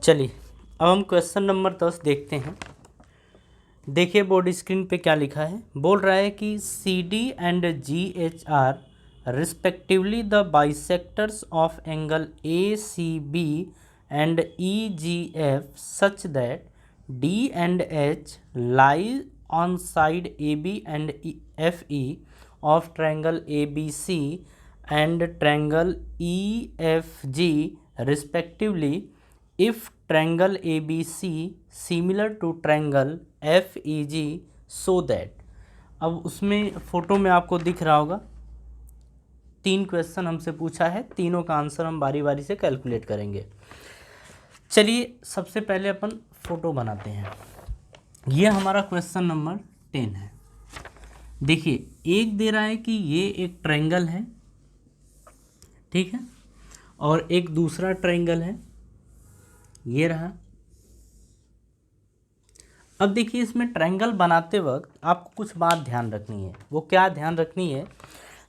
चलिए अब हम क्वेश्चन नंबर 10 देखते हैं। देखिए बोर्ड स्क्रीन पे क्या लिखा है। बोल रहा है कि C D and G H are respectively the bisectors of angle A C B and E G F such that D and H lie on side A B and F E of triangle A B C and triangle E F G respectively if triangle ABC similar to triangle FEG so that। अब उसमें photo में आपको दिख रहा होगा 3 question हमसे पूछा है, तीनों का आंसर हम बारी बारी से कैलकुलेट करेंगे। चलिए सबसे पहले अपन फोटो बनाते हैं। ये हमारा क्वेश्चन नंबर 10 है। देखिए एक दे रहा है कि ये एक ट्रायंगल है, ठीक है, और एक दूसरा ट्रायंगल है, ये रहा। अब देखिए इसमें ट्रायंगल बनाते वक्त आपको कुछ बात ध्यान रखनी है। वो क्या ध्यान रखनी है?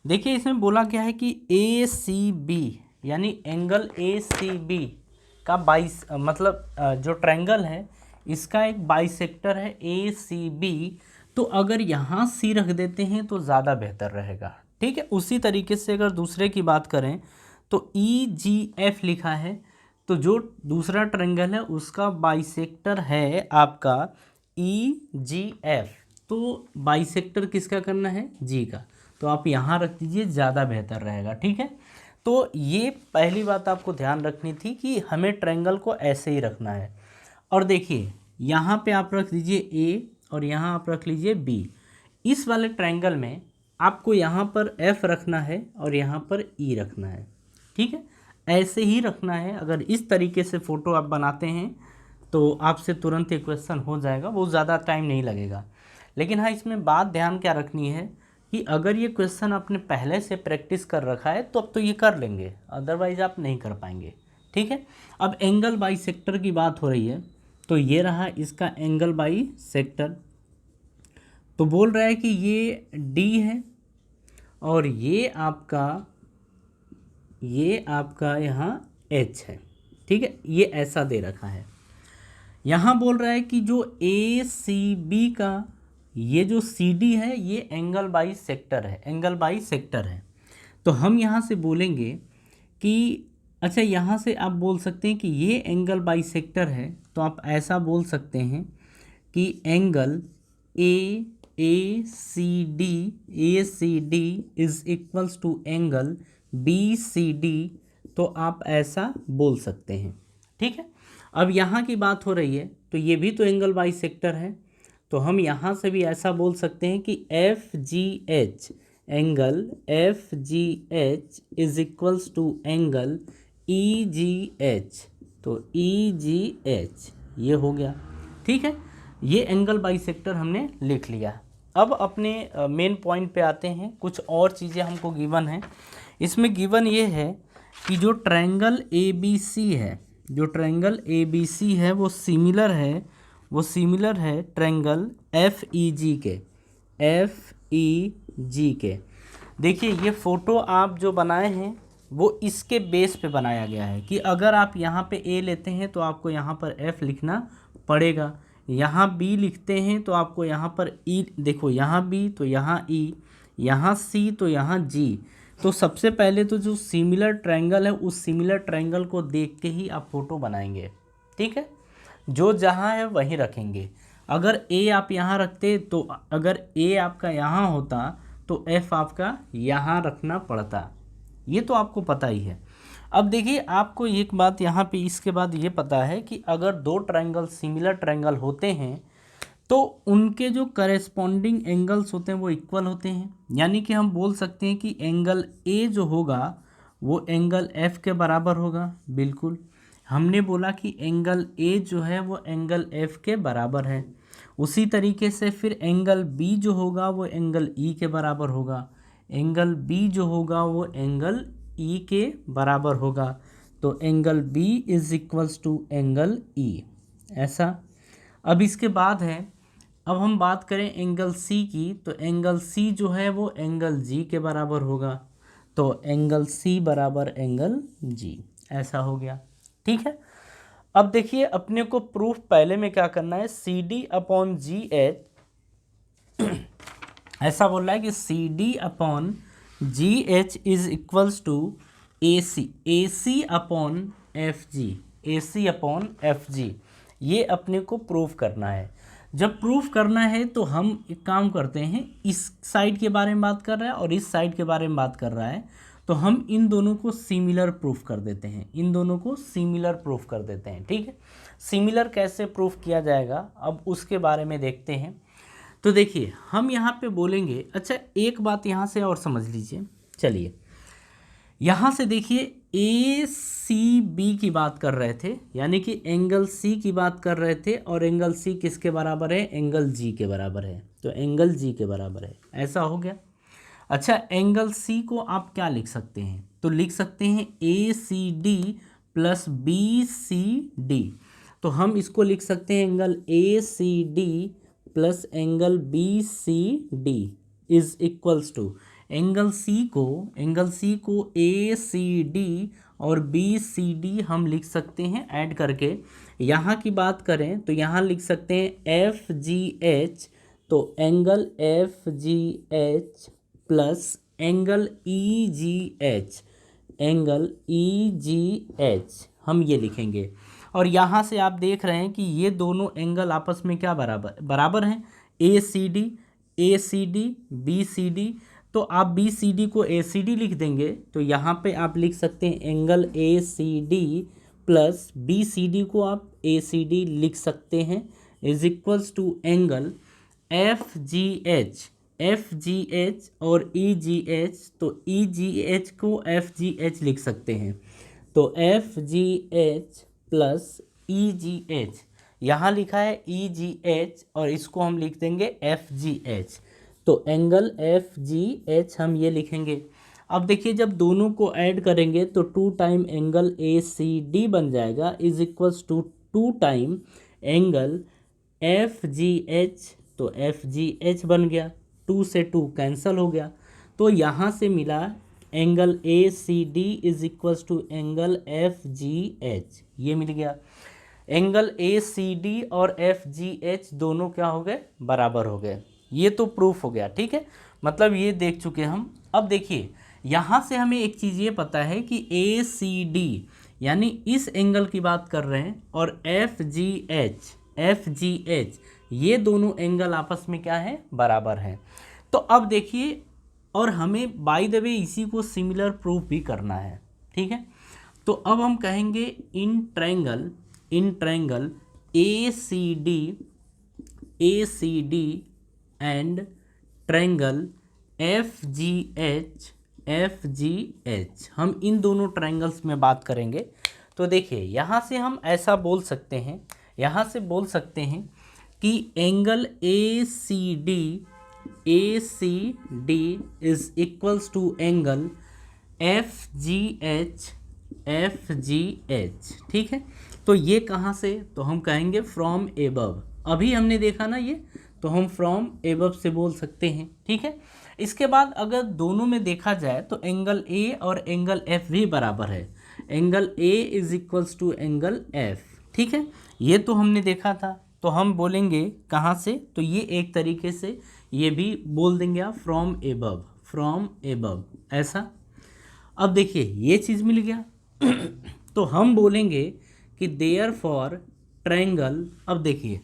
देखिए इसमें बोला क्या है कि ए सी बी यानी एंगल ए सी बी का जो ट्रायंगल है इसका एक बाइसेक्टर है ए सी बी। तो अगर यहाँ सी रख देते हैं तो ज़्यादा बेहतर रहेगा, ठीक है। उसी तरीके से अगर दूसरे की बात करें तो ई जी एफ लिखा है, तो जो दूसरा ट्रायंगल है उसका बाइसेक्टर है आपका ई जी एफ। तो बाइसेक्टर किसका करना है? जी का। तो आप यहाँ रख दीजिए, ज़्यादा बेहतर रहेगा, ठीक है। तो ये पहली बात आपको ध्यान रखनी थी कि हमें ट्रायंगल को ऐसे ही रखना है। और देखिए यहाँ पे आप रख दीजिए ए और यहाँ आप रख लीजिए बी। इस वाले ट्रायंगल में आपको यहाँ पर एफ रखना है और यहाँ पर ई रखना है, ठीक है। ऐसे ही रखना है। अगर इस तरीके से फ़ोटो आप बनाते हैं तो आपसे तुरंत ये क्वेश्चन हो जाएगा, बहुत ज़्यादा टाइम नहीं लगेगा। लेकिन हाँ इसमें बात ध्यान क्या रखनी है कि अगर ये क्वेश्चन आपने पहले से प्रैक्टिस कर रखा है तो अब तो ये कर लेंगे, अदरवाइज़ आप नहीं कर पाएंगे, ठीक है। अब एंगल बाइसेक्टर की बात हो रही है, तो ये रहा इसका एंगल बाइसेक्टर। तो बोल रहा है कि ये डी है और ये आपका यहाँ एच है, ठीक है। ये ऐसा दे रखा है। यहाँ बोल रहा है कि जो ए सी बी का ये जो सी डी है ये एंगल बाइसेक्टर है, तो हम यहाँ से बोलेंगे कि अच्छा, यहाँ से आप बोल सकते हैं कि ये एंगल बाइसेक्टर है, तो आप ऐसा बोल सकते हैं कि angle A C D is equals to angle B C D. तो आप ऐसा बोल सकते हैं, ठीक है। अब यहाँ की बात हो रही है तो ये भी तो एंगल बाइसेक्टर है, तो हम यहाँ से भी ऐसा बोल सकते हैं कि F G H angle F G H is equals to angle E G H. तो ई जी एच ये हो गया, ठीक है। ये एंगल बाइसेक्टर हमने लिख लिया। अब अपने मेन पॉइंट पे आते हैं। कुछ और चीज़ें हमको गिवन हैं। इसमें गिवन ये है कि जो ट्रायंगल ए बी सी है, वो सिमिलर है ट्रायंगल एफ ई जी के। देखिए ये फ़ोटो आप जो बनाए हैं वो इसके बेस पे बनाया गया है कि अगर आप यहाँ पे ए लेते हैं तो आपको यहाँ पर एफ लिखना पड़ेगा, यहाँ बी लिखते हैं तो आपको यहाँ पर ई, देखो यहाँ बी तो यहाँ ई, यहाँ सी तो यहाँ जी। तो सबसे पहले तो जो सिमिलर ट्रायंगल है उस सिमिलर ट्रायंगल को देख के ही आप फोटो बनाएंगे, ठीक है। जो जहाँ है वहीं रखेंगे। अगर ए आप यहाँ रखते तो अगर ए आपका यहाँ होता तो एफ आपका यहाँ रखना पड़ता, ये तो आपको पता ही है। अब देखिए आपको एक बात यहाँ पे इसके बाद ये पता है कि अगर दो ट्रायंगल सिमिलर ट्रायंगल होते हैं तो उनके जो करेस्पॉन्डिंग एंगल्स होते हैं वो इक्वल होते हैं। यानी कि हम बोल सकते हैं कि एंगल ए जो होगा वो एंगल एफ के बराबर होगा। बिल्कुल, हमने बोला कि एंगल ए जो है वो एंगल एफ के बराबर है। उसी तरीके से फिर एंगल बी जो होगा वो एंगल ई के बराबर होगा, एंगल बी जो होगा वो एंगल ई के बराबर होगा। तो angle B is equals to angle E, ऐसा। अब इसके बाद है, अब हम बात करें एंगल सी की, तो एंगल सी जो है वो एंगल जी के बराबर होगा। तो एंगल सी बराबर एंगल जी, ऐसा हो गया, ठीक है। अब देखिए अपने को प्रूफ पहले में क्या करना है, C D upon G H, ऐसा बोल रहा है कि C D upon G H is equals to A C upon F G, A C upon F G. ये अपने को प्रूफ करना है। जब प्रूफ करना है तो हम एक काम करते हैं, इस साइड के बारे में बात कर रहा है और इस साइड के बारे में बात कर रहा है, तो हम इन दोनों को सिमिलर प्रूफ कर देते हैं, इन दोनों को सिमिलर प्रूफ कर देते हैं। ठीक है, सिमिलर कैसे प्रूफ किया जाएगा अब उसके बारे में देखते हैं। तो देखिए हम यहाँ पे बोलेंगे, अच्छा एक बात यहाँ से और समझ लीजिए, चलिए यहाँ से देखिए ए सी बी की बात कर रहे थे, यानी कि एंगल सी की बात कर रहे थे, और एंगल सी किसके बराबर है, एंगल जी के बराबर है, तो एंगल जी के बराबर है, ऐसा हो गया। अच्छा एंगल सी को आप क्या लिख सकते हैं, तो लिख सकते हैं A C D plus B C D, तो हम इसको लिख सकते हैं angle A C D plus angle B C D is equals to angle C को ए सी डी और बी सी डी हम लिख सकते हैं ऐड करके। यहाँ की बात करें तो यहाँ लिख सकते हैं एफ जी एच, तो angle F G H plus angle E G H, angle E G H हम ये लिखेंगे। और यहाँ से आप देख रहे हैं कि ये दोनों एंगल आपस में क्या बराबर हैं, A C D B C D, तो आप बी सी डी को ए सी डी लिख देंगे, तो यहाँ पे आप लिख सकते हैं angle A C D plus B C D को आप ए सी डी लिख सकते हैं is equals to angle F G H और ई जी एच, तो ई जी एच को एफ जी एच लिख सकते हैं, तो F G H plus E G H, यहाँ लिखा है ई जी एच और इसको हम लिख देंगे एफ जी एच, तो एंगल एफ जी एच हम ये लिखेंगे। अब देखिए जब दोनों को ऐड करेंगे तो 2 time angle A C D बन जाएगा is equals to 2 time angle F G H, तो एफ जी एच बन गया, 2 से 2 कैंसिल हो गया, तो यहाँ से मिला angle A C D is equals to angle F G H, ये मिल गया। एंगल ए सी डी और एफ जी एच दोनों क्या हो गए, बराबर हो गए, ये तो प्रूफ हो गया। ठीक है, मतलब ये देख चुके हम। अब देखिए यहाँ से हमें एक चीज़ ये पता है कि ए सी डी यानी इस एंगल की बात कर रहे हैं, और एफ जी एच ये दोनों एंगल आपस में क्या है, बराबर हैं। तो अब देखिए, और हमें बाय द वे इसी को सिमिलर प्रूफ भी करना है। ठीक है, तो अब हम कहेंगे in triangle A C D and triangle F G H, हम इन दोनों ट्रायंगल्स में बात करेंगे। तो देखिए यहाँ से हम ऐसा बोल सकते हैं, यहाँ से बोल सकते हैं कि angle A C D is equals to angle F G H. ठीक है, तो ये कहाँ से, तो हम कहेंगे फ्रॉम एबव, अभी हमने देखा ना ये, तो हम फ्रॉम एबव से बोल सकते हैं। ठीक है, इसके बाद अगर दोनों में देखा जाए तो एंगल ए और एंगल एफ भी बराबर है, angle A is equals to angle F. ठीक है, ये तो हमने देखा था, तो हम बोलेंगे कहाँ से, तो ये एक तरीके से ये भी बोल देंगे आप फ्रॉम एबव ऐसा। अब देखिए ये चीज़ मिल गया तो हम बोलेंगे कि देयर फॉर ट्रायंगल, अब देखिए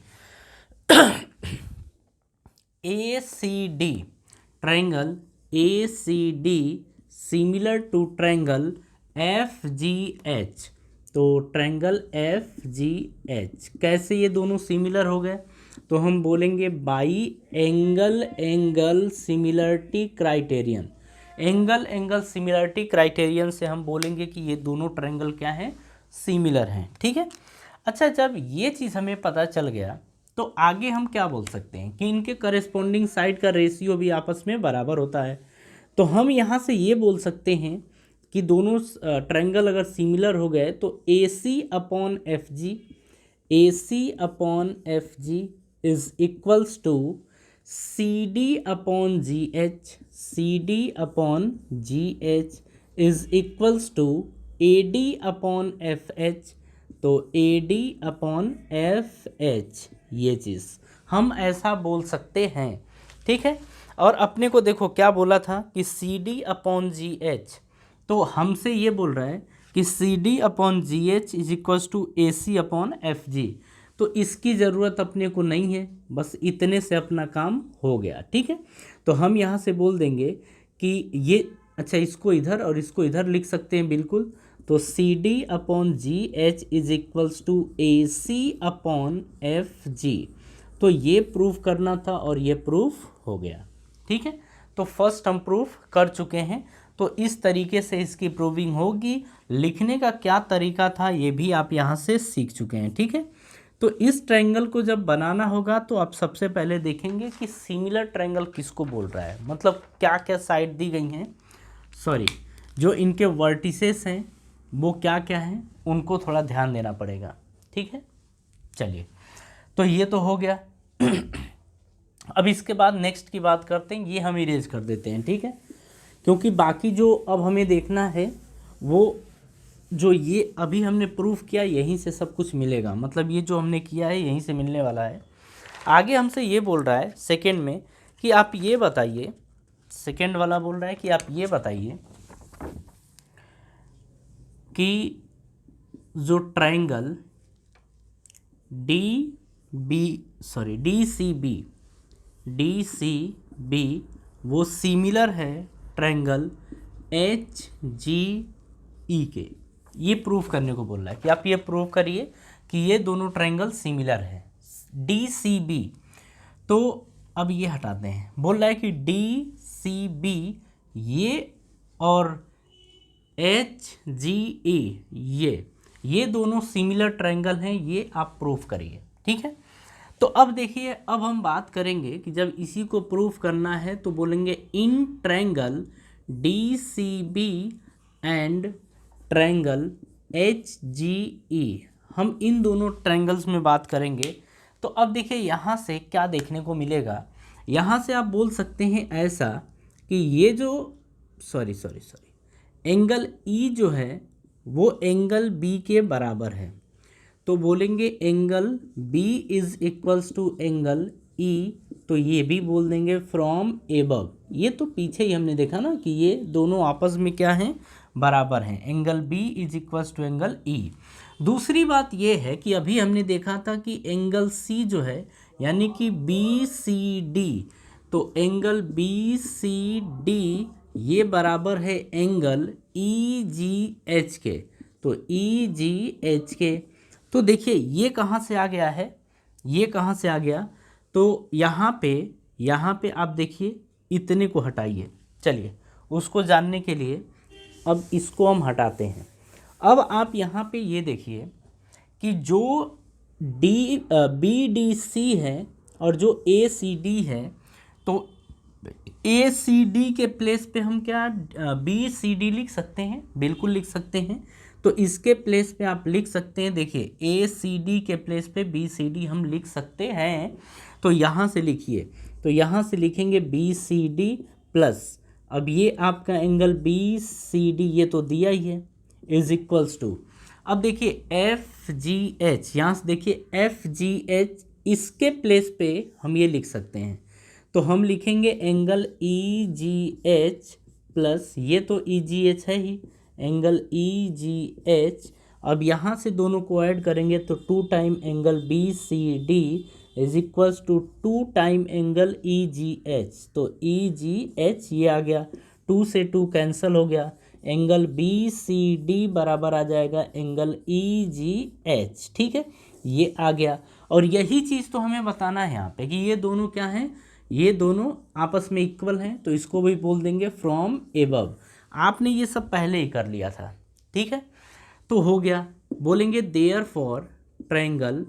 A C D, triangle A C D similar to triangle F G H, तो ट्रायंगल एफ जी एच कैसे ये दोनों सिमिलर हो गए, तो हम बोलेंगे by angle similarity criterion, angle similarity criterion से हम बोलेंगे कि ये दोनों ट्रायंगल क्या हैं, सिमिलर हैं। ठीक है, अच्छा जब ये चीज़ हमें पता चल गया तो आगे हम क्या बोल सकते हैं कि इनके करेस्पॉन्डिंग साइड का रेशियो भी आपस में बराबर होता है। तो हम यहाँ से ये बोल सकते हैं कि दोनों ट्रायंगल अगर सिमिलर हो गए तो A C upon F G is equals to C D upon G H is equals to A D upon F H, तो AD/FH ये चीज़ हम ऐसा बोल सकते हैं, ठीक है। और अपने को देखो क्या बोला था कि CD/GH, तो हमसे ये बोल रहा है कि CD/GH is equals to AC/FG, तो इसकी ज़रूरत अपने को नहीं है, बस इतने से अपना काम हो गया, ठीक है। तो हम यहाँ से बोल देंगे कि ये, अच्छा इसको इधर और इसको इधर लिख सकते हैं बिल्कुल, तो CD/GH is equals to AC/FG, तो ये प्रूफ करना था और ये प्रूफ हो गया, ठीक है। तो फर्स्ट हम प्रूफ कर चुके हैं, तो इस तरीके से इसकी प्रूविंग होगी। लिखने का क्या तरीका था ये भी आप यहाँ से सीख चुके हैं, ठीक है। तो इस ट्रायंगल को जब बनाना होगा तो आप सबसे पहले देखेंगे कि सिमिलर ट्रायंगल किसको बोल रहा है, मतलब क्या क्या साइड दी गई हैं, सॉरी जो इनके वर्टिसेस हैं वो क्या क्या हैं, उनको थोड़ा ध्यान देना पड़ेगा, ठीक है। चलिए, तो ये तो हो गया। अब इसके बाद नेक्स्ट की बात करते हैं, ये हम इरेज कर देते हैं, ठीक है, क्योंकि बाकी जो अब हमें देखना है वो जो ये अभी हमने प्रूफ किया यहीं से सब कुछ मिलेगा, मतलब ये जो हमने किया है यहीं से मिलने वाला है। आगे हमसे ये बोल रहा है सेकेंड में कि आप ये बताइए, सेकेंड वाला बोल रहा है कि आप ये बताइए कि जो ट्रायंगल DCB वो सिमिलर है ट्रायंगल HGE के, ये प्रूफ करने को बोल रहा है कि आप ये प्रूफ करिए कि ये दोनों ट्रायंगल सिमिलर है DCB। तो अब ये हटाते हैं, बोल रहा है कि DCB ये और HGE ये दोनों सिमिलर ट्रायंगल हैं, ये आप प्रूफ करिए, ठीक है। तो अब देखिए, अब हम बात करेंगे कि जब इसी को प्रूफ करना है तो बोलेंगे in triangle DCB and triangle HGE, हम इन दोनों ट्रायंगल्स में बात करेंगे। तो अब देखिए यहाँ से क्या देखने को मिलेगा, यहाँ से आप बोल सकते हैं ऐसा कि ये जो सॉरी एंगल E जो है वो एंगल B के बराबर है, तो बोलेंगे angle B is equals to angle E, तो ये भी बोल देंगे फ्रॉम एबव। ये तो पीछे ही हमने देखा ना कि ये दोनों आपस में क्या हैं, बराबर हैं, angle B is equals to angle E। दूसरी बात ये है कि अभी हमने देखा था कि एंगल C जो है यानी कि BCD, तो एंगल BCD ये बराबर है एंगल EGH के, तो EGH के। तो देखिए ये कहाँ से आ गया है, ये कहाँ से आ गया, तो यहाँ पे आप देखिए इतने को हटाइए। चलिए उसको जानने के लिए अब इसको हम हटाते हैं। अब आप यहाँ पे ये देखिए कि जो BDC है और जो ACD है, तो ACD के प्लेस पे हम क्या BCD लिख सकते हैं, बिल्कुल लिख सकते हैं। तो इसके प्लेस पे आप लिख सकते हैं, देखिए ACD के प्लेस पे BCD हम लिख सकते हैं। तो यहाँ से लिखिए, तो यहाँ से लिखेंगे BCD प्लस, अब ये आपका एंगल BCD ये तो दिया ही है, इज इक्वल्स टू, अब देखिए FGH, यहाँ से देखिए FGH इसके प्लेस पे हम ये लिख सकते हैं, तो हम लिखेंगे एंगल EGH प्लस, ये तो EGH है ही, एंगल EGH। अब यहाँ से दोनों को ऐड करेंगे तो 2 time angle BCD is equals to 2 time angle EGH, तो EGH ये आ गया, 2 से 2 कैंसिल हो गया, एंगल BCD बराबर आ जाएगा एंगल EGH, ठीक है, ये आ गया। और यही चीज़ तो हमें बताना है यहाँ पे कि ये दोनों क्या हैं, ये दोनों आपस में इक्वल हैं, तो इसको भी बोल देंगे फ्रॉम एबव। आपने ये सब पहले ही कर लिया था, ठीक है, तो हो गया। बोलेंगे देयर फॉर ट्रायंगल,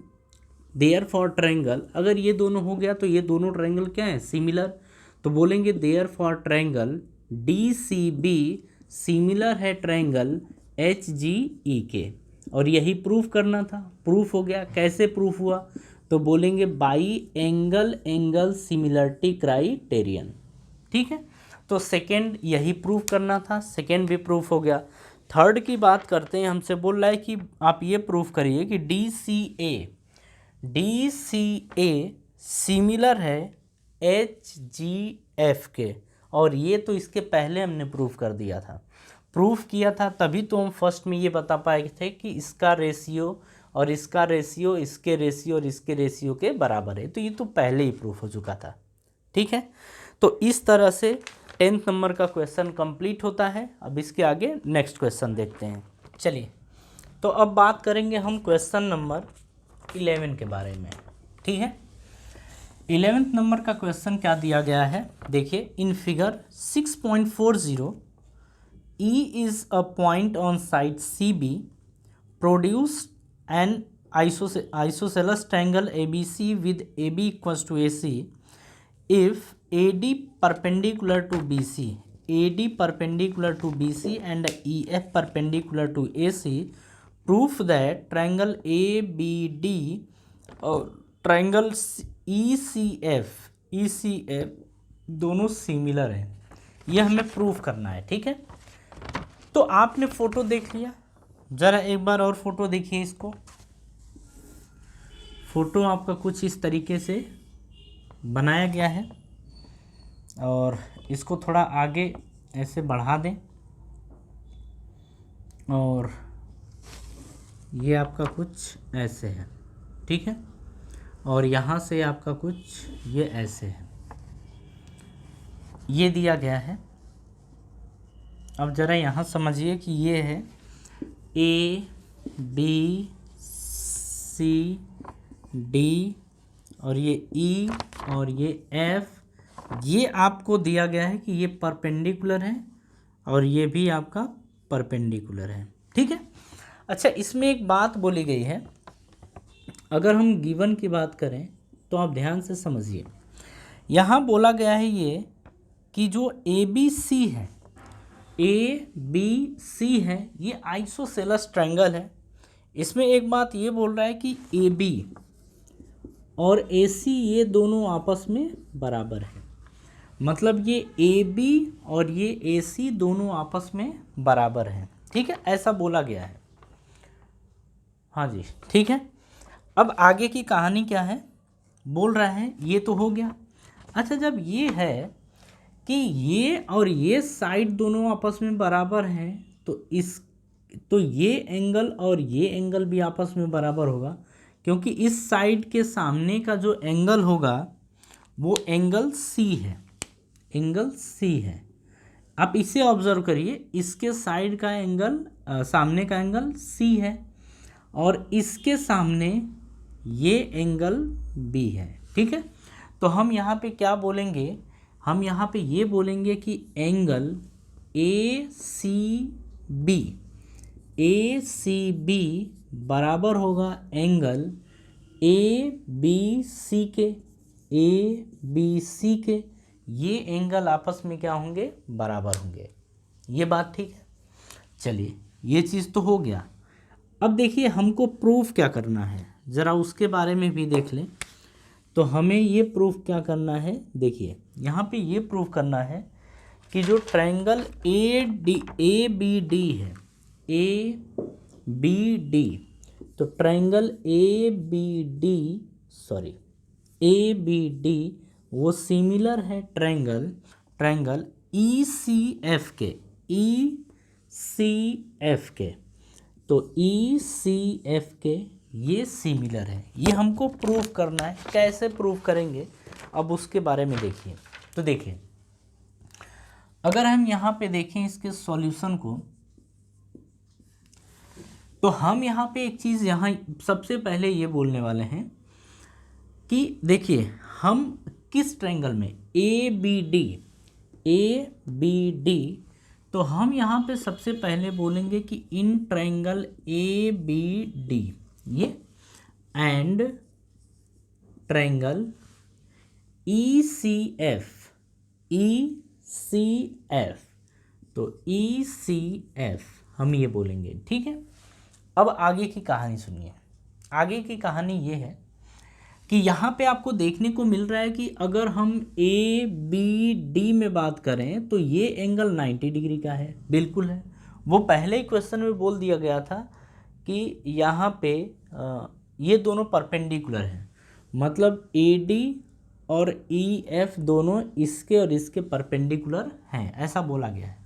अगर ये दोनों हो गया तो ये दोनों ट्रायंगल क्या है, सिमिलर, तो बोलेंगे therefore triangle DCB similar है ट्रायंगल HGE के, और यही प्रूफ करना था, प्रूफ हो गया। कैसे प्रूफ हुआ, तो बोलेंगे बाई एंगल सिमिलरिटी क्राइटेरियन, ठीक है। तो सेकेंड यही प्रूफ करना था, सेकेंड भी प्रूफ हो गया। थर्ड की बात करते हैं, हमसे बोल रहा है कि आप ये प्रूफ करिए कि डी सी ए सिमिलर है एच जी एफ के, और ये तो इसके पहले हमने प्रूफ कर दिया था, प्रूफ किया था, तभी तो हम फर्स्ट में ये बता पाए थे कि इसका रेशियो और इसका रेशियो इसके रेशियो और इसके रेशियो के बराबर है, तो ये तो पहले ही प्रूफ हो चुका था। ठीक है, तो इस तरह से 10th नंबर का क्वेश्चन कंप्लीट होता है। अब इसके आगे नेक्स्ट क्वेश्चन देखते हैं। चलिए, तो अब बात करेंगे हम क्वेश्चन नंबर 11 के बारे में। ठीक है, 11th नंबर का क्वेश्चन क्या दिया गया है, देखिए, in figure 6.40 E is a point on side CB, produce an isosceles triangle ABC with AB equals to AC if AD perpendicular to BC, AD perpendicular to BC and EF perpendicular to AC, proof that triangle ABD और triangle ECF दोनों similar हैं, यह हमें proof करना है। ठीक है, तो आपने फोटो देख लिया, ज़रा एक बार और फोटो देखिए इसको। फोटो आपका कुछ इस तरीके से बनाया गया है, और इसको थोड़ा आगे ऐसे बढ़ा दें, और ये आपका कुछ ऐसे है। ठीक है, और यहाँ से आपका कुछ ये ऐसे है, ये दिया गया है। अब ज़रा यहाँ समझिए कि ये है A B C D और ये E और ये F, ये आपको दिया गया है कि ये परपेंडिकुलर है और ये भी आपका परपेंडिकुलर है। ठीक है, अच्छा, इसमें एक बात बोली गई है, अगर हम गिवन की बात करें तो आप ध्यान से समझिए। यहाँ बोला गया है ये कि जो ABC है, ABC है, ये आइसोसेलेस ट्रायंगल है। इसमें एक बात ये बोल रहा है कि AB और AC ये दोनों आपस में बराबर है, मतलब ये AB और ये AC दोनों आपस में बराबर हैं। ठीक है, ऐसा बोला गया है। हाँ जी, ठीक है। अब आगे की कहानी क्या है, बोल रहा है ये तो हो गया। अच्छा, जब ये है कि ये और ये साइड दोनों आपस में बराबर हैं, तो ये एंगल और ये एंगल भी आपस में बराबर होगा, क्योंकि इस साइड के सामने का जो एंगल होगा वो एंगल C है, एंगल C है। आप इसे ऑब्जर्व करिए, इसके साइड का एंगल सामने का एंगल C है और इसके सामने ये एंगल B है। ठीक है, तो हम यहाँ पे क्या बोलेंगे, हम यहाँ पे ये बोलेंगे कि एंगल ACB बराबर होगा एंगल ABC के, ये एंगल आपस में क्या होंगे, बराबर होंगे। ये बात ठीक है। चलिए, ये चीज़ तो हो गया। अब देखिए हमको प्रूफ क्या करना है, ज़रा उसके बारे में भी देख लें। तो हमें ये प्रूफ क्या करना है, देखिए यहाँ पे ये प्रूफ करना है कि जो ट्रायंगल ABD है, ABD, तो ट्रायंगल ABD वो सिमिलर है ट्रायंगल ECF के, तो ECF के ये सिमिलर है। ये हमको प्रूफ करना है। कैसे प्रूफ करेंगे, अब उसके बारे में देखिए। तो देखिए, अगर हम यहाँ पे देखें इसके सॉल्यूशन को, तो हम यहाँ पे एक चीज़ यहाँ सबसे पहले ये बोलने वाले हैं कि देखिए हम किस ट्रायंगल में ABD, तो हम यहाँ पे सबसे पहले बोलेंगे कि इन ट्रायंगल ABD ये एंड ट्रायंगल ECF, तो ECF हम ये बोलेंगे। ठीक है, अब आगे की कहानी सुनिए। आगे की कहानी ये है कि यहाँ पे आपको देखने को मिल रहा है कि अगर हम ABD में बात करें तो ये एंगल 90 डिग्री का है, बिल्कुल है, वो पहले ही क्वेश्चन में बोल दिया गया था कि यहाँ पे ये दोनों परपेंडिकुलर हैं, मतलब AD और EF दोनों इसके और इसके परपेंडिकुलर हैं, ऐसा बोला गया है।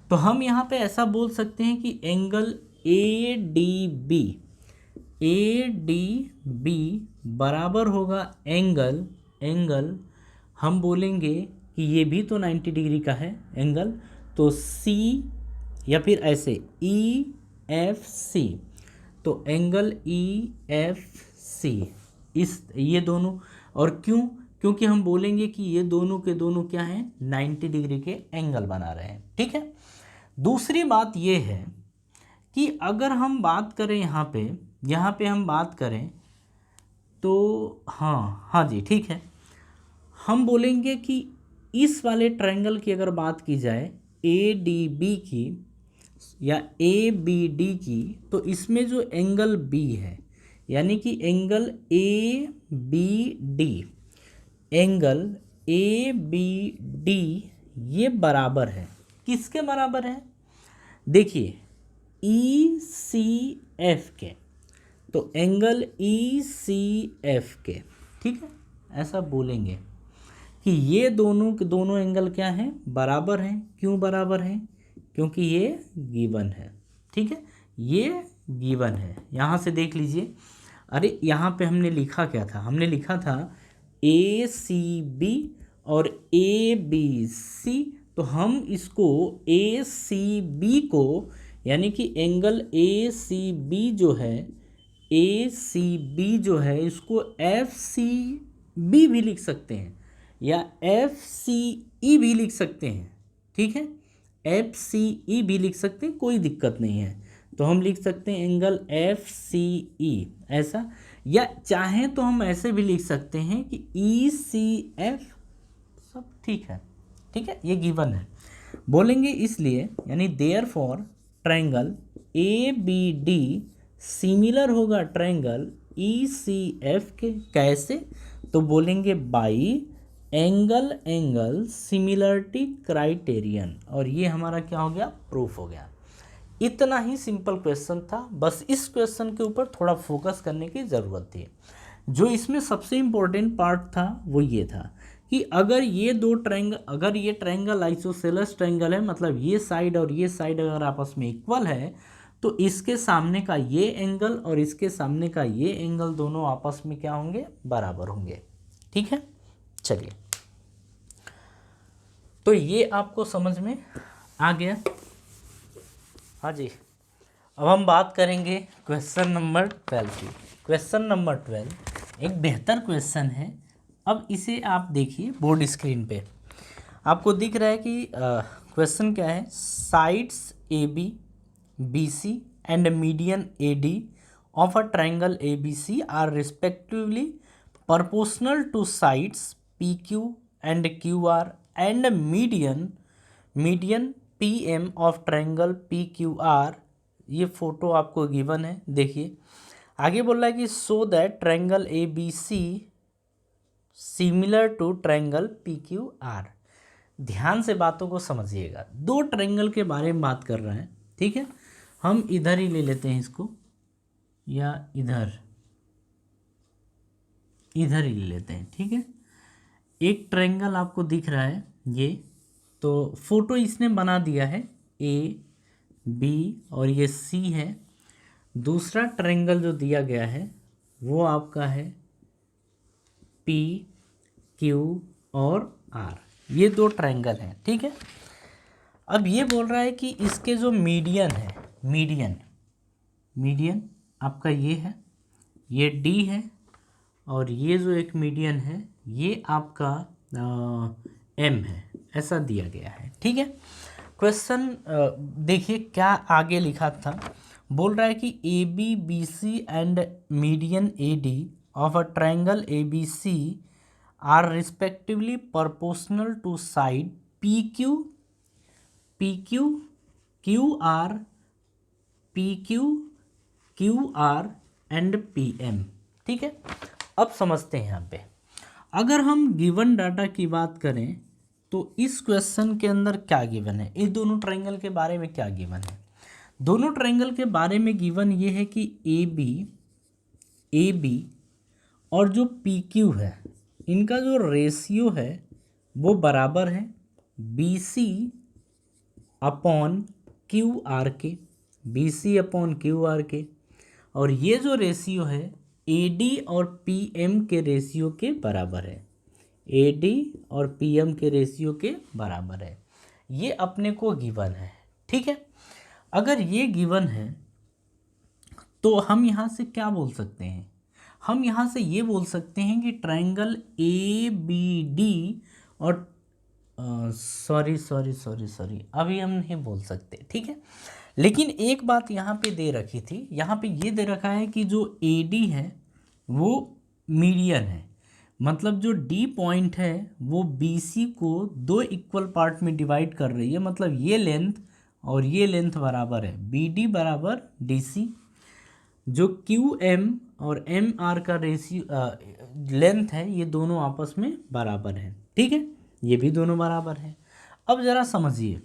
तो हम यहाँ पे ऐसा बोल सकते हैं कि एंगल ADB बराबर होगा एंगल हम बोलेंगे कि ये भी तो 90 डिग्री का है एंगल, तो C या फिर ऐसे EFC, तो एंगल EFC इस ये दोनों, और क्योंकि हम बोलेंगे कि ये दोनों के दोनों क्या हैं, 90 डिग्री के एंगल बना रहे हैं। ठीक है। दूसरी बात ये है कि अगर हम बात करें यहाँ पे हम बात करें तो हाँ जी ठीक है, हम बोलेंगे कि इस वाले ट्रायंगल की अगर बात की जाए ADB की या ABD की, तो इसमें जो एंगल B है यानी कि एंगल ABD ये बराबर है, किसके बराबर है, देखिए ECF के, तो एंगल ECF के। ठीक है, ऐसा बोलेंगे कि ये दोनों के दोनों एंगल क्या हैं, बराबर हैं। क्यों बराबर हैं, क्योंकि ये गिवन है। ठीक है, ये गिवन है। यहाँ से देख लीजिए, अरे यहाँ पे हमने लिखा क्या था, हमने लिखा था ACB और ABC, तो हम इसको ACB को यानी कि एंगल ACB जो है इसको FCB भी लिख सकते हैं या FCE भी लिख सकते हैं। ठीक है, FCE भी लिख सकते हैं, कोई दिक्कत नहीं है। तो हम लिख सकते हैं एंगल FCE ऐसा, या चाहें तो हम ऐसे भी लिख सकते हैं कि ECF, सब ठीक है। ठीक है, ये गिवन है बोलेंगे, इसलिए यानी देयरफॉर ट्रायंगल ABD सिमिलर होगा ट्रायंगल ECF के। कैसे, तो बोलेंगे बाई एंगल सिमिलरिटी क्राइटेरियन, और ये हमारा क्या हो गया, प्रूफ हो गया। इतना ही सिंपल क्वेश्चन था, बस इस क्वेश्चन के ऊपर थोड़ा फोकस करने की ज़रूरत थी। जो इसमें सबसे इम्पोर्टेंट पार्ट था वो ये था कि अगर ये दो ट्रायंगल, अगर ये ट्रायंगल आइसोसेलेस ट्रायंगल है, मतलब ये साइड और ये साइड अगर आपस में इक्वल है, तो इसके सामने का ये एंगल और इसके सामने का ये एंगल दोनों आपस में क्या होंगे, बराबर होंगे। ठीक है, चलिए, तो ये आपको समझ में आ गया। हाँ जी, अब हम बात करेंगे क्वेश्चन नंबर 12 की। क्वेश्चन नंबर 12 एक बेहतर क्वेश्चन है। अब इसे आप देखिए बोर्ड स्क्रीन पे, आपको दिख रहा है कि क्वेश्चन क्या है, sides AB BC and median AD of a triangle ABC are respectively proportional to sides PQ and QR and median PM of triangle PQR। ये फोटो आपको गिवन है, देखिए आगे बोल रहा है कि so that triangle ABC similar to triangle PQR। ध्यान से बातों को समझिएगा, दो ट्रायंगल के बारे में बात कर रहे हैं। ठीक है, हम इधर ही ले लेते हैं इसको, या इधर ही ले लेते हैं। ठीक है, एक ट्रायंगल आपको दिख रहा है ये, तो फोटो इसने बना दिया है AB और ये C है। दूसरा ट्रायंगल जो दिया गया है वो आपका है PQ और R, ये दो ट्रायंगल हैं। ठीक है, अब ये बोल रहा है कि इसके जो मीडियन है, मीडियन आपका ये है, ये D है, और ये जो एक मीडियन है ये आपका M है, ऐसा दिया गया है। ठीक है, क्वेश्चन देखिए क्या आगे लिखा था, बोल रहा है कि AB BC and median AD of a triangle ABC are respectively proportional to side PQ QR and PM। ठीक है, अब समझते हैं यहाँ पे, अगर हम गिवन डाटा की बात करें तो इस क्वेश्चन के अंदर क्या गिवन है, इस दोनों ट्रायंगल के बारे में क्या गिवन है। दोनों ट्रायंगल के बारे में गिवन ये है कि ए बी और जो पी क्यू है इनका जो रेशियो है वो बराबर है B C upon Q R के, B C upon Q R के। और ये जो रेशियो है ए डी और पी एम के रेशियो के बराबर है, ए डी और पी एम के रेशियो के बराबर है। ये अपने को गिवन है, ठीक है। अगर ये गिवन है तो हम यहाँ से क्या बोल सकते हैं, हम यहाँ से ये बोल सकते हैं कि ट्रायंगल ए बी डी और सॉरी अभी हम नहीं बोल सकते, ठीक है। लेकिन एक बात यहाँ पे दे रखी थी, यहाँ पे ये दे रखा है कि जो ए डी है वो मीडियन है, मतलब जो डी पॉइंट है वो बी सी को दो इक्वल पार्ट में डिवाइड कर रही है, मतलब ये लेंथ और ये लेंथ बराबर है, बी डी बराबर डी सी। जो क्यू एम और एम आर का रेशियो लेंथ है ये दोनों आपस में बराबर है, ठीक है, ये भी दोनों बराबर है। अब ज़रा समझिए,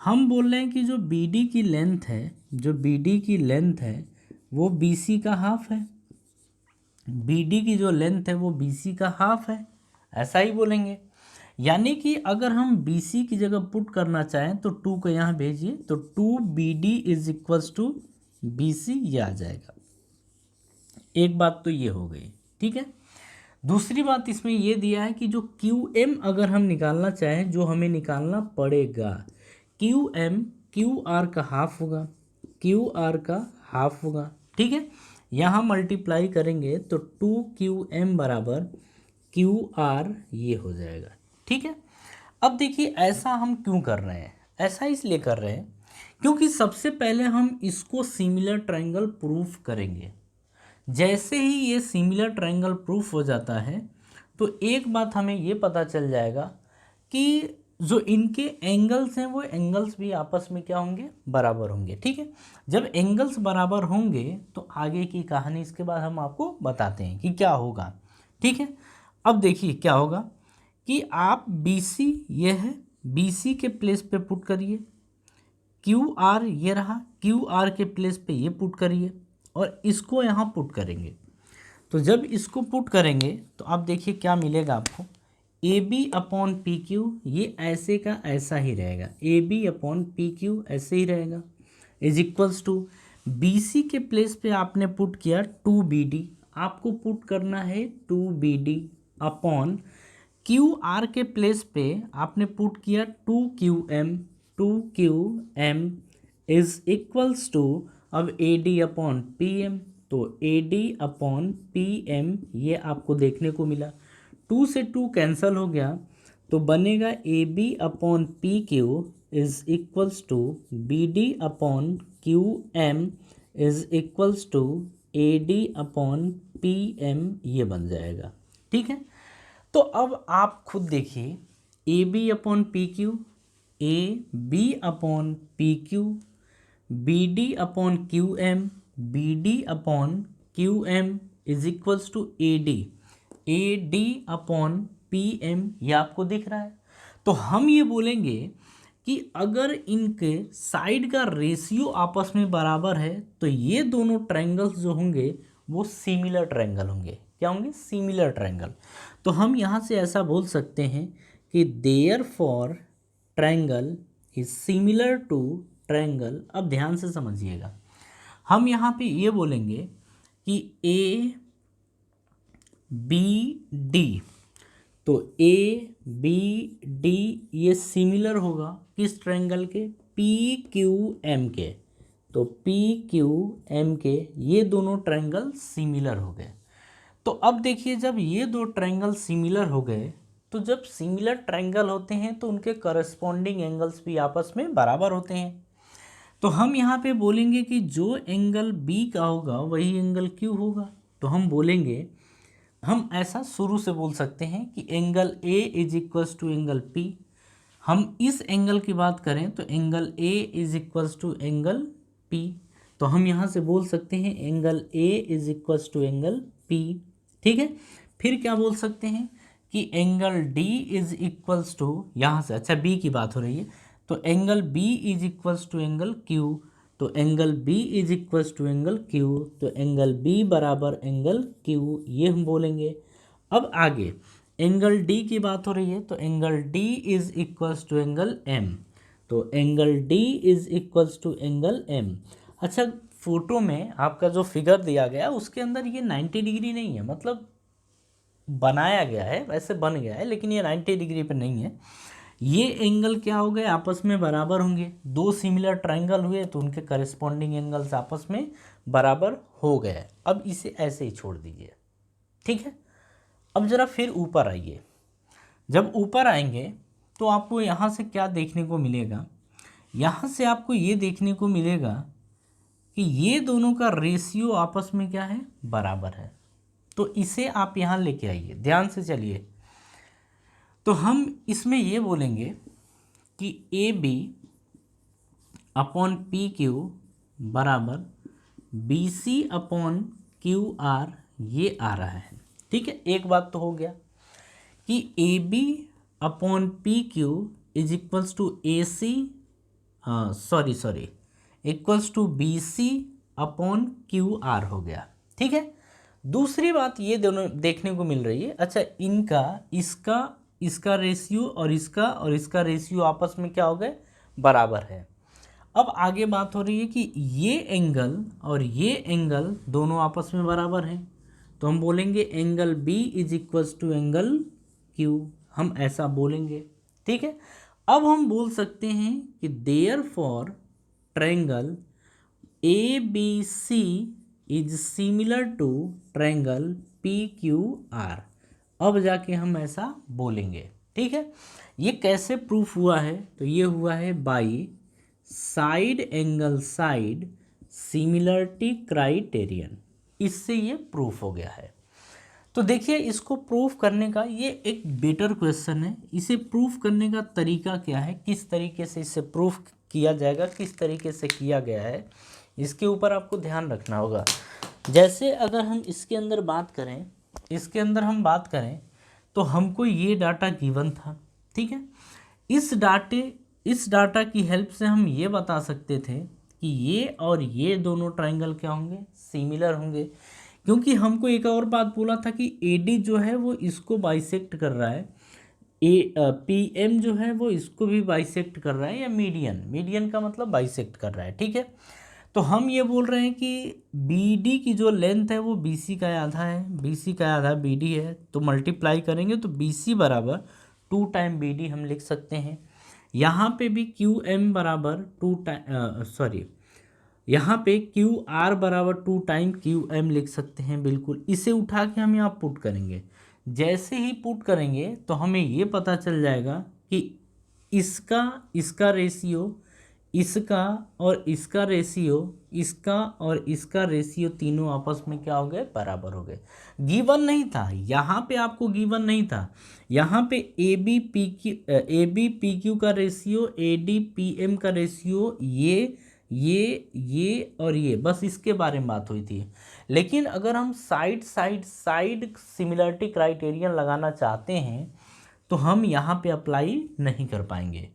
हम बोल रहे हैं कि जो बी डी की लेंथ है, जो बी डी की लेंथ है वो बी सी का हाफ है, बी डी की जो लेंथ है वो बी सी का हाफ है, ऐसा ही बोलेंगे। यानी कि अगर हम बी सी की जगह पुट करना चाहें तो 2 को यहाँ भेजिए तो 2 B D is equals to B C, ये आ जाएगा। एक बात तो ये हो गई, ठीक है। दूसरी बात इसमें ये दिया है कि जो क्यू एम अगर हम निकालना चाहें, जो हमें निकालना पड़ेगा, क्यू एम क्यू आर का हाफ होगा, क्यू आर का हाफ होगा, ठीक है। यहाँ मल्टीप्लाई करेंगे तो 2QM बराबर QR ये हो जाएगा, ठीक है। अब देखिए ऐसा हम क्यों कर रहे हैं, ऐसा इसलिए कर रहे हैं क्योंकि सबसे पहले हम इसको सिमिलर ट्रायंगल प्रूफ करेंगे। जैसे ही ये सिमिलर ट्रायंगल प्रूफ हो जाता है तो एक बात हमें ये पता चल जाएगा कि जो इनके एंगल्स हैं वो एंगल्स भी आपस में क्या होंगे, बराबर होंगे, ठीक है। जब एंगल्स बराबर होंगे तो आगे की कहानी इसके बाद हम आपको बताते हैं कि क्या होगा, ठीक है। अब देखिए क्या होगा कि आप BC ये है, BC के प्लेस पे पुट करिए, QR ये रहा, QR के प्लेस पे ये पुट करिए और इसको यहाँ पुट करेंगे। तो जब इसको पुट करेंगे तो आप देखिए क्या मिलेगा आपको, A B upon P Q ये ऐसे का ऐसा ही रहेगा, A B upon P Q ऐसे ही रहेगा, is equals to B C के प्लेस पे आपने पुट किया 2BD, आपको पुट करना है 2BD अपॉन क्यू आर के प्लेस पे आपने पुट किया 2QM, 2QM is equals to अब AD अपॉन PM, तो AD अपॉन PM ये आपको देखने को मिला, 2 से 2 कैंसिल हो गया तो बनेगा AB upon P Q is equals to BD upon QM is equals to AD upon PM ये बन जाएगा, ठीक है। तो अब आप खुद देखिए, AB upon P Q, AB upon P Q, BD upon QM, BD upon QM is equals to AD upon PM ये आपको दिख रहा है। तो हम ये बोलेंगे कि अगर इनके साइड का रेशियो आपस में बराबर है तो ये दोनों ट्रायंगल्स जो होंगे वो सिमिलर ट्रायंगल होंगे। क्या होंगे? Similar triangle. तो हम यहाँ से ऐसा बोल सकते हैं कि therefore triangle is similar to triangle. अब ध्यान से समझिएगा, हम यहाँ पे ये बोलेंगे कि ए बी डी, तो ए बी डी ये सिमिलर होगा किस ट्रायंगल के? पी क्यू एम के। तो पी क्यू एम के ये दोनों ट्रायंगल सिमिलर हो गए। तो अब देखिए, जब ये दो ट्रायंगल सिमिलर हो गए तो जब सिमिलर ट्रायंगल होते हैं तो उनके करस्पॉन्डिंग एंगल्स भी आपस में बराबर होते हैं। तो हम यहाँ पे बोलेंगे कि जो एंगल बी का होगा वही एंगल क्यू होगा। तो हम बोलेंगे, हम ऐसा शुरू से बोल सकते हैं कि angle A is equals to angle P. हम इस एंगल की बात करें तो angle A is equals to angle P. तो हम यहाँ से बोल सकते हैं angle A is equals to angle P, ठीक है। फिर क्या बोल सकते हैं कि angle D is equals to, यहाँ से अच्छा बी की बात हो रही है, तो angle B is equals to angle Q. तो angle B is equals to angle Q, तो एंगल बी बराबर एंगल क्यू, ये हम बोलेंगे। अब आगे एंगल डी की बात हो रही है, तो angle D is equals to angle M, तो angle D is equals to angle M. अच्छा, फोटो में आपका जो फिगर दिया गया उसके अंदर ये 90 डिग्री नहीं है, मतलब बनाया गया है, वैसे बन गया है, लेकिन ये 90 डिग्री पे नहीं है। ये एंगल क्या हो गए, आपस में बराबर होंगे। दो सिमिलर ट्रायंगल हुए तो उनके करस्पॉन्डिंग एंगल्स आपस में बराबर हो गए। अब इसे ऐसे ही छोड़ दीजिए, ठीक है। अब जरा फिर ऊपर आइए। जब ऊपर आएंगे तो आपको यहाँ से क्या देखने को मिलेगा, यहाँ से आपको ये देखने को मिलेगा कि ये दोनों का रेशियो आपस में क्या है, बराबर है। तो इसे आप यहाँ लेके आइए, ध्यान से चलिए। तो हम इसमें ये बोलेंगे कि A B upon P Q बराबर B C upon Q R, ये आ रहा है, ठीक है। एक बात तो हो गया कि A B upon P Q is equals to A C, sorry equals to B C upon Q R हो गया, ठीक है। दूसरी बात ये दोनों देखने को मिल रही है। अच्छा, इनका इसका रेशियो और इसका रेशियो आपस में क्या हो गए, बराबर है। अब आगे बात हो रही है कि ये एंगल और ये एंगल दोनों आपस में बराबर हैं, तो हम बोलेंगे angle B is equals to angle Q, हम ऐसा बोलेंगे, ठीक है। अब हम बोल सकते हैं कि therefore triangle A B C is similar to triangle P Q R. अब जाके हम ऐसा बोलेंगे, ठीक है। ये कैसे प्रूफ हुआ है, तो ये हुआ है by side angle side similarity criterion, इससे ये प्रूफ हो गया है। तो देखिए, इसको प्रूफ करने का ये एक बेटर क्वेश्चन है। इसे प्रूफ करने का तरीका क्या है, किस तरीके से इसे प्रूफ किया जाएगा, किस तरीके से किया गया है, इसके ऊपर आपको ध्यान रखना होगा। जैसे अगर हम इसके अंदर बात करें तो हमको ये डाटा गिवन था, ठीक है। इस डाटा की हेल्प से हम ये बता सकते थे कि ये और ये दोनों ट्रायंगल क्या होंगे, सिमिलर होंगे। क्योंकि हमको एक और बात बोला था कि AD जो है वो इसको बाइसेक्ट कर रहा है, PM जो है वो इसको भी बाइसेक्ट कर रहा है, या मीडियन का मतलब बाइसेक्ट कर रहा है, ठीक है। तो हम ये बोल रहे हैं कि BD की जो लेंथ है वो BC का आधा है, BC का आधा BD है, तो मल्टीप्लाई करेंगे तो BC बराबर 2 टाइम BD हम लिख सकते हैं। यहाँ पे भी QM बराबर 2 टाइम यहाँ पे QR बराबर 2 टाइम QM लिख सकते हैं, बिल्कुल। इसे उठा के हम यहाँ पुट करेंगे। जैसे ही पुट करेंगे तो हमें ये पता चल जाएगा कि इसका रेशियो, इसका और इसका रेशियो तीनों आपस में क्या हो गए, बराबर हो गए। गिवन नहीं था यहाँ पे, आपको गिवन नहीं था यहाँ पे ए बी पी क्यू का रेशियो, AD PM का रेशियो, ये और ये, बस इसके बारे में बात हुई थी। लेकिन अगर हम साइड सिमिलरिटी क्राइटेरियन लगाना चाहते हैं तो हम यहाँ पे अप्लाई नहीं कर पाएंगे।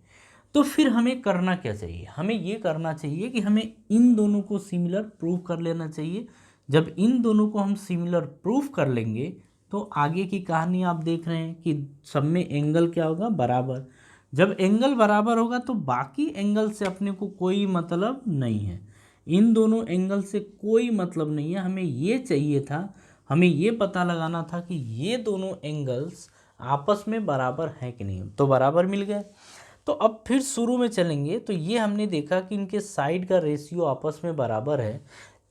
तो फिर हमें करना क्या चाहिए, हमें ये करना चाहिए कि हमें इन दोनों को सिमिलर प्रूव कर लेना चाहिए। जब इन दोनों को हम सिमिलर प्रूव कर लेंगे तो आगे की कहानी आप देख रहे हैं कि सब में एंगल क्या होगा, बराबर। जब एंगल बराबर होगा तो बाकी एंगल से अपने को कोई मतलब नहीं है, इन दोनों एंगल से कोई मतलब नहीं है। हमें ये चाहिए था, हमें ये पता लगाना था कि ये दोनों एंगल्स आपस में बराबर हैं कि नहीं, तो बराबर मिल गए। तो अब फिर शुरू में चलेंगे तो ये हमने देखा कि इनके साइड का रेशियो आपस में बराबर है।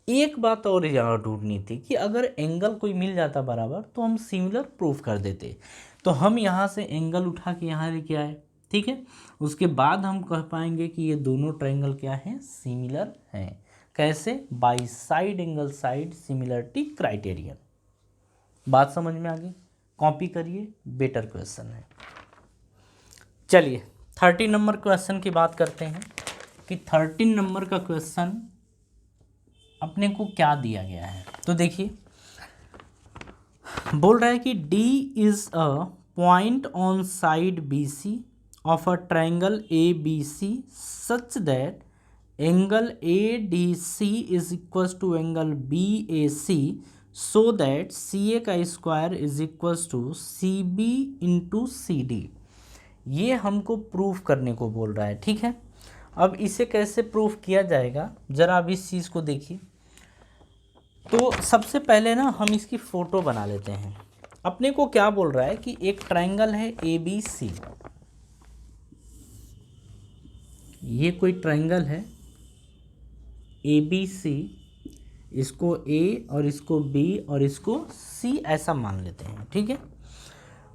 एक बात और यहाँ ढूंढनी थी कि अगर एंगल कोई मिल जाता बराबर तो हम सिमिलर प्रूफ कर देते। तो हम यहाँ से एंगल उठा के यहाँ लेके आए, ठीक है। उसके बाद हम कह पाएंगे कि ये दोनों ट्रायंगल क्या हैं, सिमिलर हैं। कैसे, by side angle side similarity criterion. बात समझ में आ गई, कॉपी करिए, बेटर क्वेश्चन है। चलिए 13 नंबर क्वेश्चन की बात करते हैं कि 13 नंबर का क्वेश्चन अपने को क्या दिया गया है। तो देखिए, बोल रहा है कि D is a point on side BC of a triangle ABC such that angle A D C is equal to angle B A C, so that C A का square is equal to C B into C D. ये हमको proof करने को बोल रहा है, ठीक है। अब इसे कैसे प्रूफ किया जाएगा, ज़रा अब इस चीज़ को देखिए। तो सबसे पहले ना हम इसकी फ़ोटो बना लेते हैं। अपने को क्या बोल रहा है कि एक ट्रायंगल है ए बी सी, ये कोई ट्रायंगल है ए बी सी, इसको ए और इसको बी और इसको सी ऐसा मान लेते हैं, ठीक है।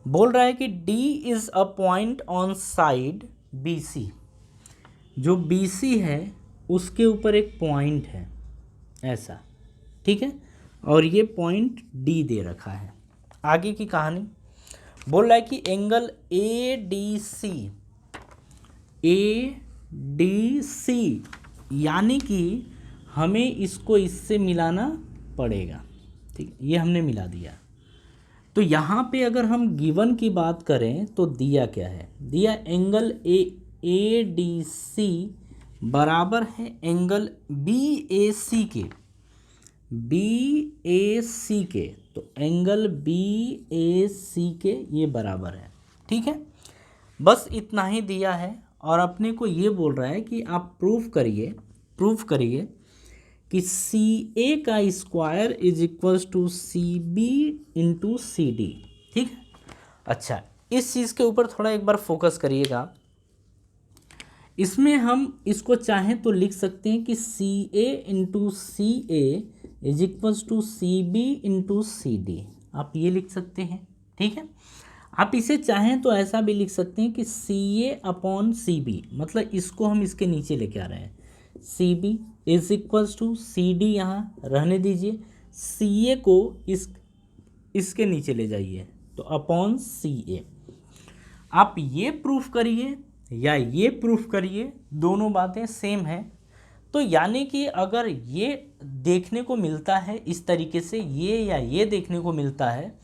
बोल रहा है कि D is a point on side B C, जो बी सी है उसके ऊपर एक पॉइंट है ऐसा, ठीक है, और ये पॉइंट D दे रखा है। आगे की कहानी बोल रहा है कि एंगल ए डी सी, यानी कि हमें इसको इससे मिलाना पड़ेगा, ठीक, ये हमने मिला दिया। तो यहाँ पे अगर हम गिवन की बात करें तो दिया क्या है, दिया एंगल ए डी सी बराबर है एंगल बी ए सी के, तो एंगल बी ए सी के ये बराबर है, ठीक है। बस इतना ही दिया है और अपने को ये बोल रहा है कि आप प्रूफ करिए कि सी ए का square is equals to C B into C D, ठीक है। अच्छा, इस चीज़ के ऊपर थोड़ा एक बार फोकस करिएगा। इसमें हम इसको चाहें तो लिख सकते हैं कि C A into C A is equals to C B into C D, आप ये लिख सकते हैं, ठीक है। आप इसे चाहें तो ऐसा भी लिख सकते हैं कि सी ए अपॉन सी बी, मतलब इसको हम इसके नीचे लेके आ रहे हैं, C B is equals to C D, यहाँ रहने दीजिए, सी ए को इसके नीचे ले जाइए तो अपॉन सी ए। आप ये प्रूफ करिए या ये प्रूफ करिए, दोनों बातें सेम हैं। तो यानी कि अगर ये देखने को मिलता है इस तरीके से, ये या ये देखने को मिलता है,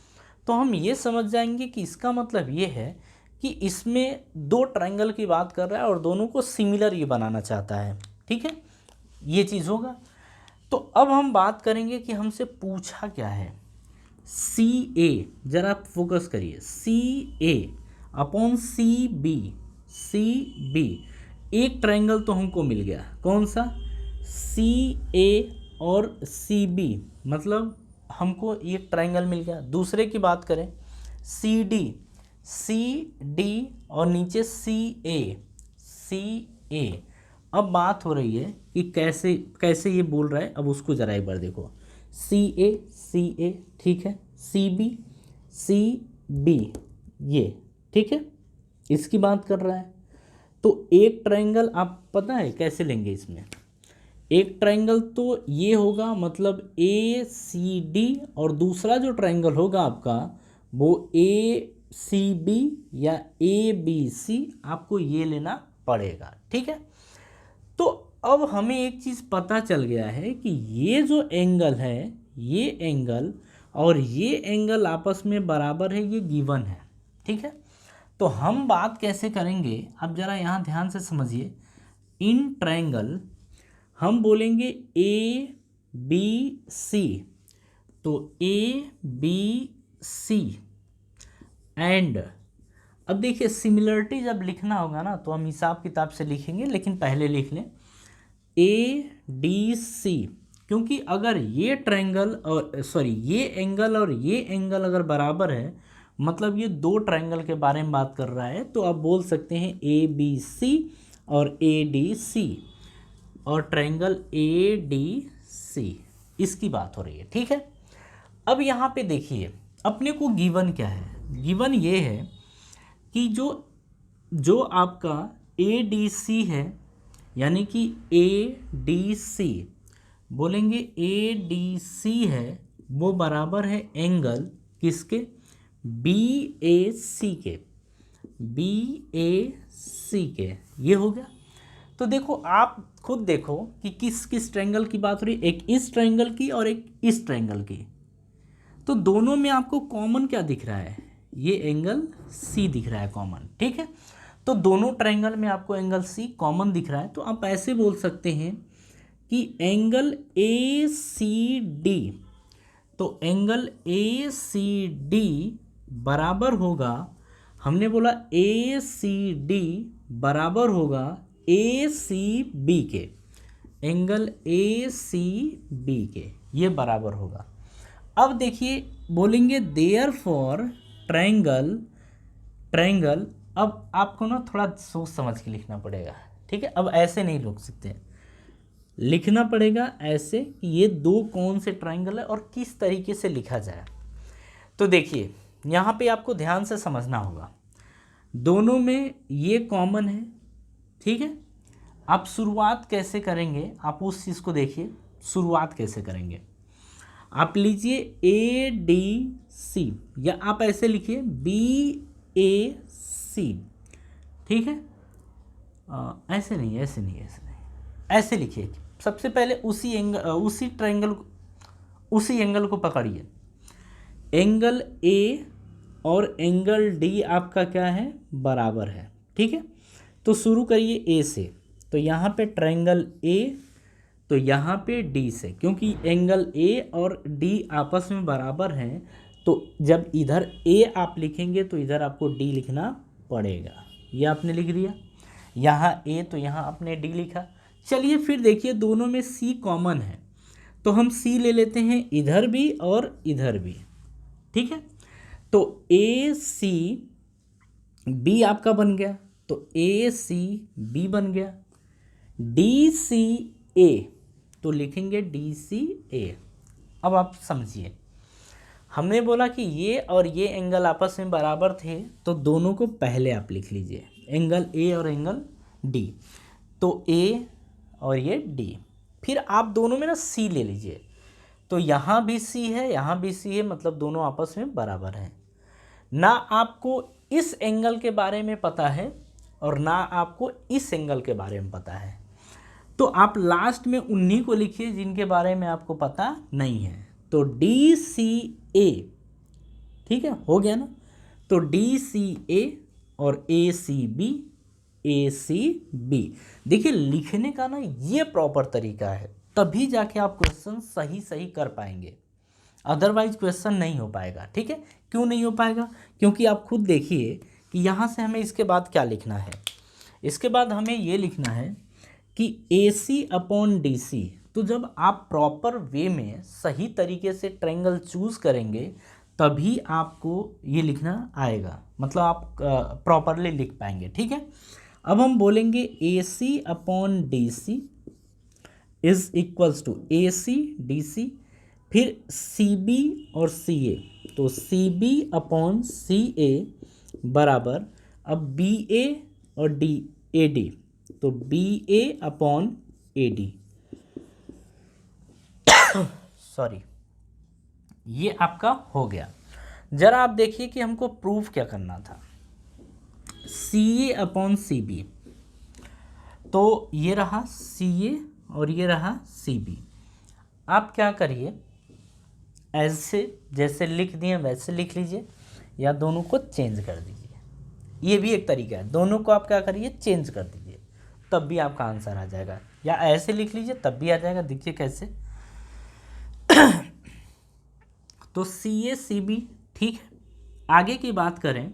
तो हम ये समझ जाएंगे कि इसका मतलब ये है कि इसमें दो ट्रायंगल की बात कर रहा है और दोनों को सिमिलर ये बनाना चाहता है, ठीक है, ये चीज़ होगा। तो अब हम बात करेंगे कि हमसे पूछा क्या है, सी ए, ज़रा फोकस करिए, सी ए अपॉन सी बी, एक ट्रायंगल तो हमको मिल गया, कौन सा, सी ए और सी बी, मतलब हमको एक ट्रायंगल मिल गया। दूसरे की बात करें सी डी और नीचे सी ए। अब बात हो रही है कि कैसे ये बोल रहा है, अब उसको ज़रा एक बार देखो, सी ए, ठीक है, सी बी ये, ठीक है, इसकी बात कर रहा है। तो एक ट्रायंगल आप पता है कैसे लेंगे, इसमें एक ट्रायंगल तो ये होगा, मतलब ए सी डी, और दूसरा जो ट्रायंगल होगा आपका वो ए सी बी या ए बी सी, आपको ये लेना पड़ेगा, ठीक है। तो अब हमें एक चीज़ पता चल गया है कि ये जो एंगल है, ये एंगल और ये एंगल आपस में बराबर है, ये गिवन है, ठीक है। तो हम बात कैसे करेंगे, अब ज़रा यहाँ ध्यान से समझिए। इन ट्रायंगल हम बोलेंगे ए बी सी, तो ए बी सी एंड, अब देखिए सिमिलरिटी जब लिखना होगा ना तो हम हिसाब किताब से लिखेंगे, लेकिन पहले लिख लें ए डी सी, क्योंकि अगर ये ट्रायंगल और ये एंगल और ये एंगल अगर बराबर है, मतलब ये दो ट्रायंगल के बारे में बात कर रहा है, तो आप बोल सकते हैं ए बी सी और ए डी सी, और ट्रायंगल ए डी सी, इसकी बात हो रही है, ठीक है। अब यहाँ पे देखिए अपने को गिवन क्या है, गिवन ये है कि जो आपका ए डी सी है, यानी कि ए डी सी, बोलेंगे ए डी सी है, वो बराबर है एंगल किसके, बी ए सी के, ये हो गया। तो देखो आप खुद देखो कि किस ट्रायंगल की बात हो रही है, एक इस ट्रायंगल की और एक इस ट्रायंगल की। तो दोनों में आपको कॉमन क्या दिख रहा है, ये एंगल सी दिख रहा है कॉमन, ठीक है। तो दोनों ट्रायंगल में आपको एंगल सी कॉमन दिख रहा है, तो आप ऐसे बोल सकते हैं कि एंगल ए सी डी, तो एंगल ए सी डी बराबर होगा, हमने बोला ए सी डी बराबर होगा ए सी बी के, एंगल ए सी बी के ये बराबर होगा। अब देखिए बोलेंगे देयर फॉर ट्रायंगल, अब आपको ना थोड़ा सोच समझ के लिखना पड़ेगा, ठीक है। अब ऐसे नहीं लिख सकते, लिखना पड़ेगा ऐसे कि ये दो कौन से ट्रायंगल है और किस तरीके से लिखा जाए। तो देखिए यहाँ पे आपको ध्यान से समझना होगा, दोनों में ये कॉमन है, ठीक है। आप शुरुआत कैसे करेंगे, आप उस चीज़ को देखिए, शुरुआत कैसे करेंगे। आप लीजिए ए डी सी, या आप ऐसे लिखिए बी ए सी, ठीक है। ऐसे नहीं, ऐसे नहीं, ऐसे नहीं, ऐसे लिखिए। सबसे पहले उसी एंगल को पकड़िए, एंगल ए और एंगल डी आपका क्या है, बराबर है, ठीक है। तो शुरू करिए ए से, तो यहाँ पे ट्रायंगल ए, तो यहाँ पे डी से, क्योंकि एंगल ए और डी आपस में बराबर हैं, तो जब इधर ए आप लिखेंगे तो इधर आपको डी लिखना पड़ेगा। ये आपने लिख दिया, यहाँ ए तो यहाँ आपने डी लिखा। चलिए फिर देखिए दोनों में सी कॉमन है, तो हम सी ले लेते हैं इधर भी और इधर भी, ठीक है। तो ए सी बी आपका बन गया, तो ए सी बी बन गया। डी सी ए, तो लिखेंगे डी सी ए। अब आप समझिए, हमने बोला कि ये और ये एंगल आपस में बराबर थे, तो दोनों को पहले आप लिख लीजिए, एंगल ए और एंगल डी, तो ए और ये डी। फिर आप दोनों में ना सी ले लीजिए, तो यहाँ भी सी है, यहाँ भी सी है, मतलब दोनों आपस में बराबर हैं। ना आपको इस एंगल के बारे में पता है और ना आपको इस एंगल के बारे में पता है, तो आप लास्ट में उन्हीं को लिखिए जिनके बारे में आपको पता नहीं है। तो डी सी ए, ठीक है, हो गया ना। तो डी सी ए और ए C B, A C B. देखिए लिखने का ना ये प्रॉपर तरीका है, तभी जाके आप क्वेश्चन सही सही कर पाएंगे, अदरवाइज क्वेश्चन नहीं हो पाएगा, ठीक है। क्यों नहीं हो पाएगा, क्योंकि आप खुद देखिए कि यहाँ से हमें इसके बाद क्या लिखना है। इसके बाद हमें ये लिखना है कि AC अपॉन DC, तो जब आप प्रॉपर वे में सही तरीके से ट्रायंगल चूज़ करेंगे तभी आपको ये लिखना आएगा, मतलब आप प्रॉपरली लिख पाएंगे, ठीक है। अब हम बोलेंगे AC upon DC is equals to AC DC, फिर CB और CA, तो CB अपॉन CA बराबर, अब BA और AD, तो BA अपॉन AD, सॉरी, ये आपका हो गया। जरा आप देखिए कि हमको प्रूफ क्या करना था, CA अपॉन CB, तो ये रहा CA और ये रहा CB। आप क्या करिए, ऐसे जैसे लिख दिए वैसे लिख लीजिए, या दोनों को चेंज कर दीजिए, ये भी एक तरीका है। दोनों को आप क्या करिए, चेंज कर दीजिए, तब भी आपका आंसर आ जाएगा, या ऐसे लिख लीजिए तब भी आ जाएगा। देखिए कैसे तो CA CB, ठीक है। आगे की बात करें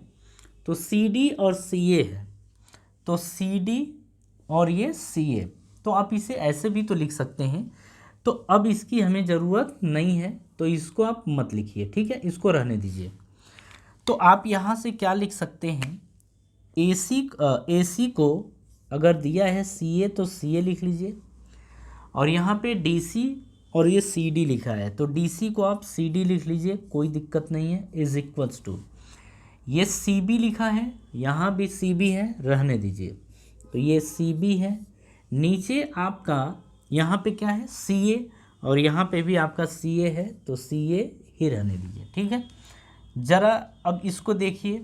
तो CD और CA है, तो CD और ये CA, तो आप इसे ऐसे भी तो लिख सकते हैं। तो अब इसकी हमें ज़रूरत नहीं है, तो इसको आप मत लिखिए, ठीक है, इसको रहने दीजिए। तो आप यहाँ से क्या लिख सकते हैं, AC को अगर दिया है CA तो CA लिख लीजिए, और यहाँ पे DC और ये CD लिखा है, तो DC को आप CD लिख लीजिए, कोई दिक्कत नहीं है, इज इक्वल्स टू ये CB लिखा है, यहाँ भी CB है, रहने दीजिए, तो ये CB है। नीचे आपका यहाँ पे क्या है, CA, और यहाँ पे भी आपका CA है, तो CA ही रहने दीजिए, ठीक है। ज़रा अब इसको देखिए,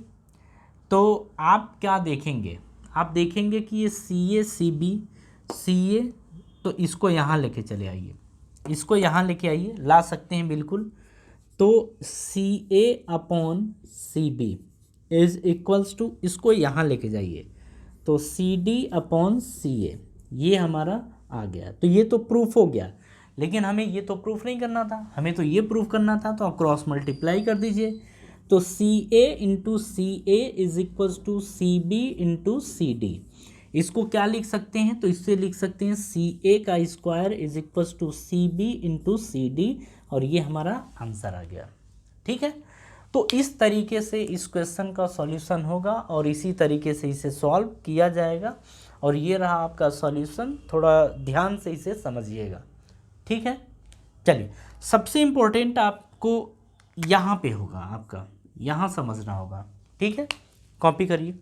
तो आप क्या देखेंगे, आप देखेंगे कि ये CA CB CA, तो इसको यहाँ लेके चले आइए, इसको यहाँ लेके आइए, ला सकते हैं बिल्कुल। तो CA upon CB is equals to, इसको यहाँ लेके जाइए, तो सी डी अपॉन सी ए, ये हमारा आ गया। तो ये तो प्रूफ हो गया, लेकिन हमें ये तो प्रूफ नहीं करना था, हमें तो ये प्रूफ करना था। तो आप क्रॉस मल्टीप्लाई कर दीजिए। तो C A into C A is equals to C B into C D. इसको क्या लिख सकते हैं, तो इससे लिख सकते हैं सी ए का square is equals to C B into C D, और ये हमारा आंसर आ गया। ठीक है, तो इस तरीके से इस क्वेश्चन का सॉल्यूशन होगा और इसी तरीके से इसे सॉल्व किया जाएगा। और ये रहा आपका सॉल्यूशन, थोड़ा ध्यान से इसे समझिएगा। ठीक है, चलिए सबसे इम्पोर्टेंट आपको यहाँ पे होगा, आपका यहाँ समझना होगा। ठीक है, कॉपी करिए।